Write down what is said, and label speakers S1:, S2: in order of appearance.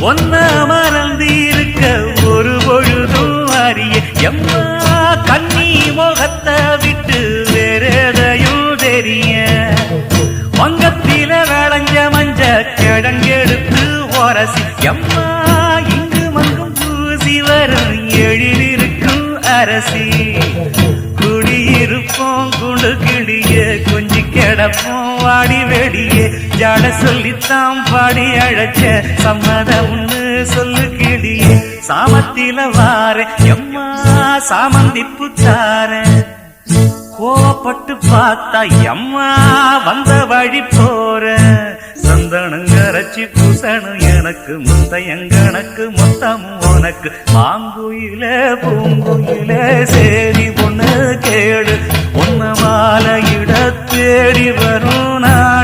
S1: ஒன்ன மறந்திருக்க ஒரு பொழுதும் அறிய எம்மா கண்ணி முகத்தை விட்டு வேறெதையும் தெரிய வங்கத்தில விளைஞ்ச மஞ்ச கிழங்கெடுத்து ஒரசி எம்மா இங்கு மங்கும் பூசி வரும் எழிலிருக்கும் அரசி குடியிருப்போம் குண்டு கிளிய கொஞ்சி கிடப்போம் வாடி வெடியே ஜாட சொல்லித்தான் பாடி அழைச்ச சம்மதம்னு சொல்லு கிளியே சாமத்தில வார எம்மா சாமந்திப்பு தார கோவப்பட்டு பார்த்தா எம்மா வந்த வழி போற சந்தனங்கரைச்சி பூசணும் எனக்கு முத்தையங்கணக்கு மொத்தமும் உனக்கு மாங்குயில பூங்குயில சேரி பொண்ணு கேடு ஒன்ன மாலையிட தேடி வரும் நான்